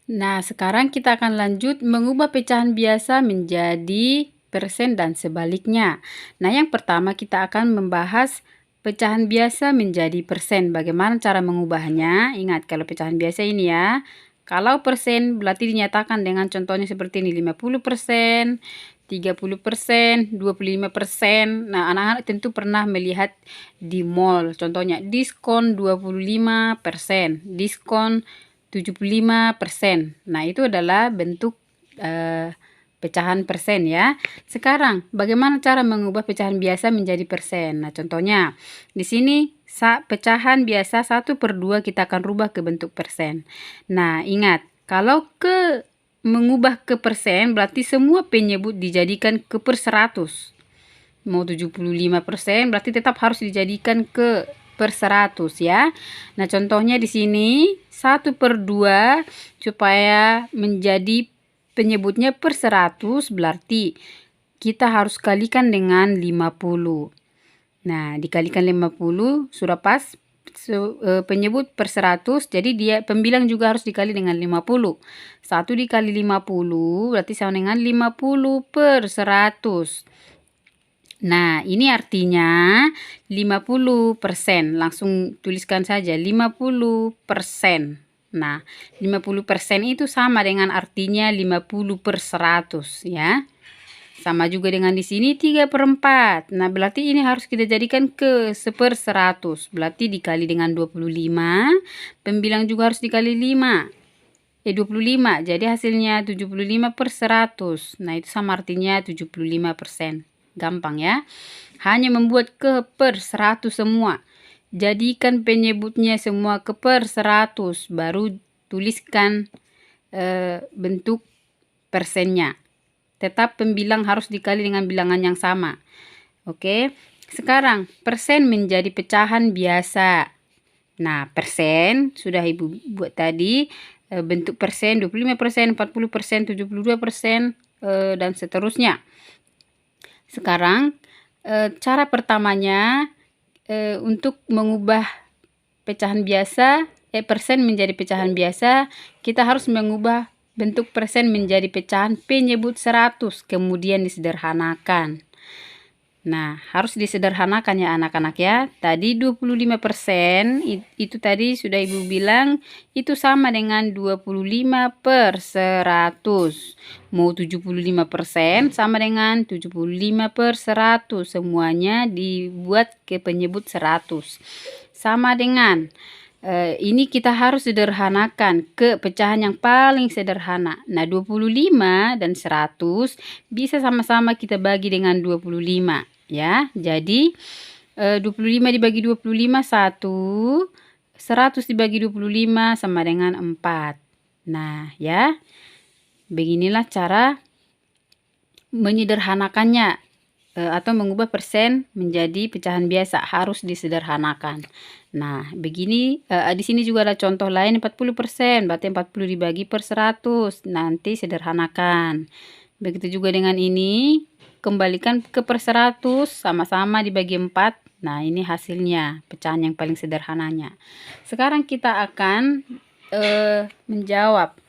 Nah, sekarang kita akan lanjut mengubah pecahan biasa menjadi persen dan sebaliknya. Nah, yang pertama kita akan membahas pecahan biasa menjadi persen. Bagaimana cara mengubahnya? Ingat, kalau pecahan biasa ini ya, kalau persen berarti dinyatakan dengan contohnya seperti ini, 50%, 30%, 25%. Nah, anak-anak tentu pernah melihat di mall. Contohnya diskon 25%, diskon 75%. Nah, itu adalah bentuk pecahan persen ya. Sekarang, bagaimana cara mengubah pecahan biasa menjadi persen? Nah, contohnya di sini pecahan biasa 1/2 kita akan rubah ke bentuk persen. Nah, ingat, kalau mengubah ke persen berarti semua penyebut dijadikan ke per 100. Mau 75% berarti tetap harus dijadikan ke per 100 ya. Nah, contohnya di sini 1/2 supaya menjadi penyebutnya per 100 berarti kita harus kalikan dengan 50. Nah, dikalikan 50 sudah pas penyebut per 100, jadi dia pembilang juga harus dikali dengan 50. 1 dikali 50 berarti sama dengan 50/100. Nah, ini artinya 50%. Langsung tuliskan saja 50%. Nah, 50% itu sama dengan artinya 50/100 ya. Sama juga dengan di sini 3/4. Nah, berarti ini harus kita jadikan ke 1/100. Berarti dikali dengan 25, pembilang juga harus dikali 5. 25. Jadi hasilnya 75/100. Nah, itu sama artinya 75%. Gampang ya. Hanya membuat ke per 100 semua. Jadikan penyebutnya semua ke per 100. Baru tuliskan bentuk persennya. Tetap pembilang harus dikali dengan bilangan yang sama. Oke. Sekarang persen menjadi pecahan biasa. Nah, persen sudah Ibu buat tadi. Bentuk persen 25%, 40%, 72%, dan seterusnya. Sekarang cara pertamanya untuk mengubah pecahan biasa, persen menjadi pecahan biasa, kita harus mengubah bentuk persen menjadi pecahan penyebut 100, kemudian disederhanakan. Nah, harus disederhanakan ya anak-anak ya. Tadi 25% itu tadi sudah Ibu bilang itu sama dengan 25/100. Mau 75% sama dengan 75/100. Semuanya dibuat ke penyebut 100. Sama dengan ini kita harus sederhanakan ke pecahan yang paling sederhana. Nah, 25 dan 100 bisa sama-sama kita bagi dengan 25 ya. Jadi 25 dibagi 25 1, 100 dibagi 25 sama dengan 4. Nah, ya. Beginilah cara menyederhanakannya atau mengubah persen menjadi pecahan biasa, harus disederhanakan. Nah, begini di sini juga ada contoh lain 40%, berarti 40 dibagi per 100. Nanti sederhanakan. Begitu juga dengan ini, kembalikan ke per 100, sama-sama dibagi 4. Nah, ini hasilnya, pecahan yang paling sederhananya. Sekarang kita akan menjawab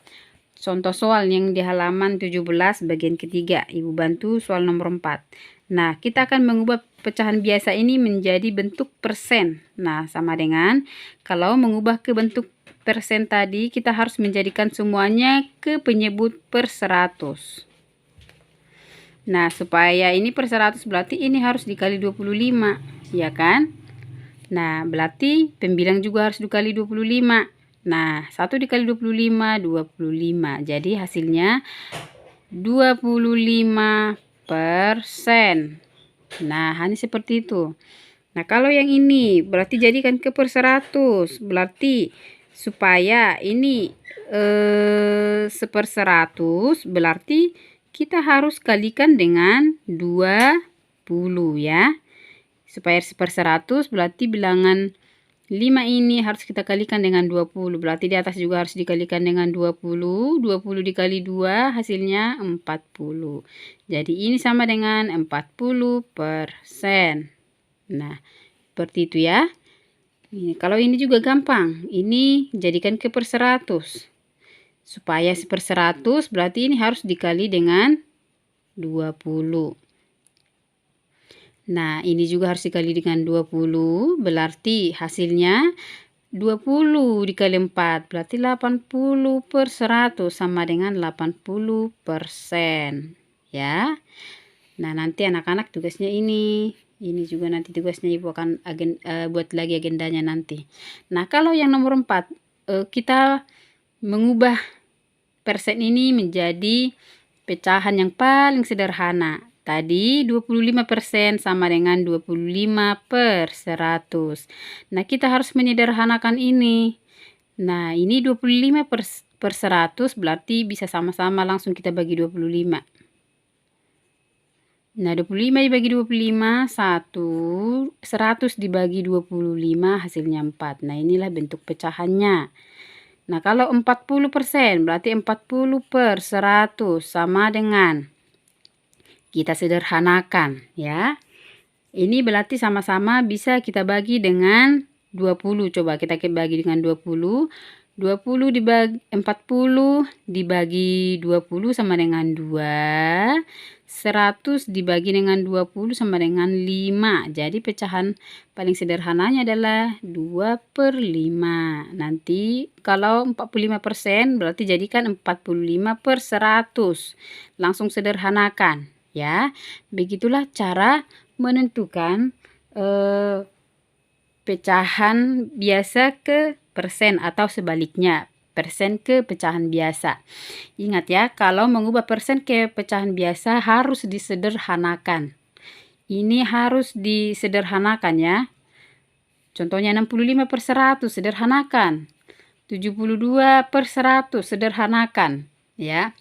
contoh soal yang di halaman 17 bagian ketiga. Ibu bantu soal nomor 4. Nah, kita akan mengubah pecahan biasa ini menjadi bentuk persen. Nah, sama dengan kalau mengubah ke bentuk persen tadi, kita harus menjadikan semuanya ke penyebut per 100. Nah, supaya ini per 100 berarti ini harus dikali 25, ya kan? Nah, berarti pembilang juga harus dikali 25. Nah, 1 dikali 25, 25. Jadi hasilnya 25%. Nah, hanya seperti itu. Nah, kalau yang ini berarti jadikan ke per 100. Berarti supaya ini 1/100 berarti kita harus kalikan dengan 20 ya. Supaya 1/100 berarti bilangan 5 ini harus kita kalikan dengan 20. Berarti di atas juga harus dikalikan dengan 20. 20 dikali 2 hasilnya 40. Jadi ini sama dengan 40%. Nah, seperti itu ya. Kalau ini juga gampang. Ini jadikan ke per 100. Supaya 1/100 berarti ini harus dikali dengan 20. Nah, ini juga harus dikali dengan 20, berarti hasilnya 20 dikali 4, berarti 80/100 sama dengan 80%. Ya. Nah, nanti anak-anak tugasnya ini. Ini juga nanti tugasnya Ibu akan buat lagi agendanya nanti. Nah, kalau yang nomor 4, kita mengubah persen ini menjadi pecahan yang paling sederhana. Tadi 25% sama dengan 25/100. Nah, kita harus menyederhanakan ini. Nah, ini 25/100 berarti bisa sama-sama langsung kita bagi 25. Nah, 25 dibagi 25, 100 dibagi 25 hasilnya 4. Nah, inilah bentuk pecahannya. Nah, kalau 40% berarti 40/100 sama dengan, kita sederhanakan ya. Ini berarti sama-sama bisa kita bagi dengan 20. Coba kita bagi dengan 20. 40 dibagi 40 dibagi 20 sama dengan 2. 100 dibagi dengan 20 sama dengan 5. Jadi pecahan paling sederhananya adalah 2/5. Nanti kalau 45% berarti jadikan 45/100. Langsung sederhanakan ya. Begitulah cara menentukan pecahan biasa ke persen atau sebaliknya, persen ke pecahan biasa. Ingat ya, kalau mengubah persen ke pecahan biasa harus disederhanakan. Ini harus disederhanakan ya. Contohnya 65/100 sederhanakan. 72/100 sederhanakan ya.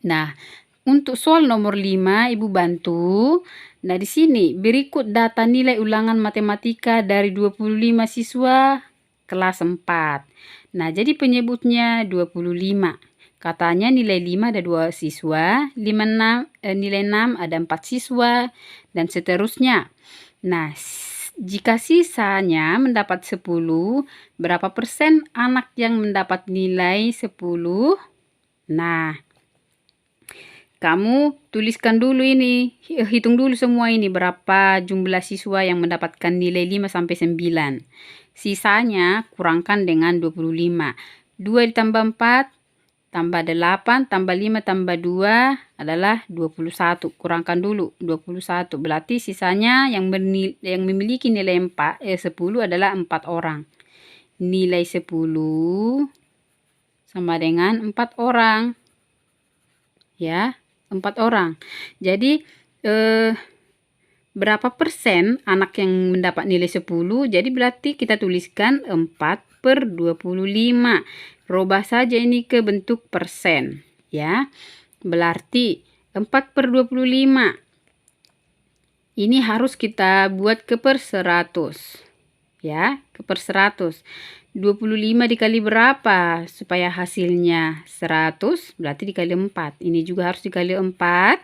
Nah, untuk soal nomor 5 Ibu bantu. Nah, di sini berikut data nilai ulangan matematika dari 25 siswa kelas 4. Nah, jadi penyebutnya 25. Katanya nilai 5 ada 2 siswa, nilai 6 ada 4 siswa, dan seterusnya. Nah, jika sisanya mendapat 10, berapa persen anak yang mendapat nilai 10? Nah, kamu tuliskan dulu ini, hitung dulu semua ini berapa jumlah siswa yang mendapatkan nilai 5 sampai 9. Sisanya kurangkan dengan 25. 2 ditambah 4 tambah 8 tambah 5 tambah 2 adalah 21. Kurangkan dulu 21. Berarti sisanya yang memiliki nilai 10 adalah 4 orang. Nilai 10 sama dengan 4 orang. Ya. 4 orang. Jadi berapa persen anak yang mendapat nilai 10? Jadi berarti kita tuliskan 4/25. Rubah saja ini ke bentuk persen ya. Berarti 4/25 ini harus kita buat ke per 100 ya, ke per 100. 25 dikali berapa supaya hasilnya 100, berarti dikali 4. Ini juga harus dikali 4,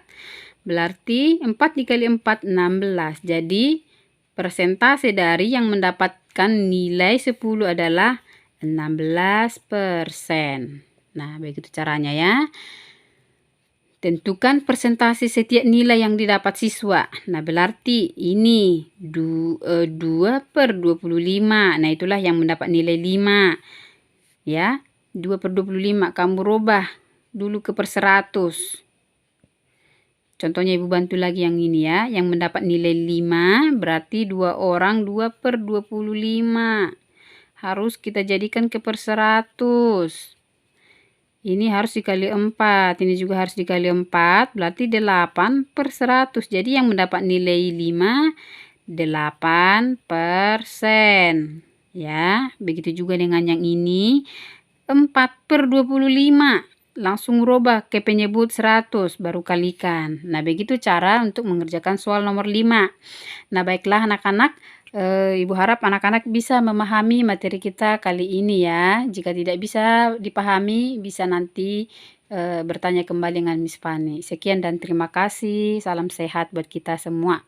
berarti 4 dikali 4, 16. Jadi persentase dari yang mendapatkan nilai 10 adalah 16%. Nah, begitu caranya ya. Tentukan persentase setiap nilai yang didapat siswa. Nah, berarti ini 2/25. Nah, itulah yang mendapat nilai 5. Ya, 2/25. Kamu rubah dulu ke per 100. Contohnya Ibu bantu lagi yang ini ya. Yang mendapat nilai 5 berarti 2 orang 2/25. Harus kita jadikan ke per 100. Ini harus dikali 4, ini juga harus dikali 4, berarti 8/100. Jadi yang mendapat nilai 5, 8%. Ya, begitu juga dengan yang ini, 4/25. Langsung rubah ke penyebut 100, baru kalikan. Nah, begitu cara untuk mengerjakan soal nomor 5. Nah, baiklah anak-anak. Ibu harap anak-anak bisa memahami materi kita kali ini ya. Jika tidak bisa dipahami, bisa nanti bertanya kembali dengan Miss Fani. Sekian dan terima kasih. Salam sehat buat kita semua.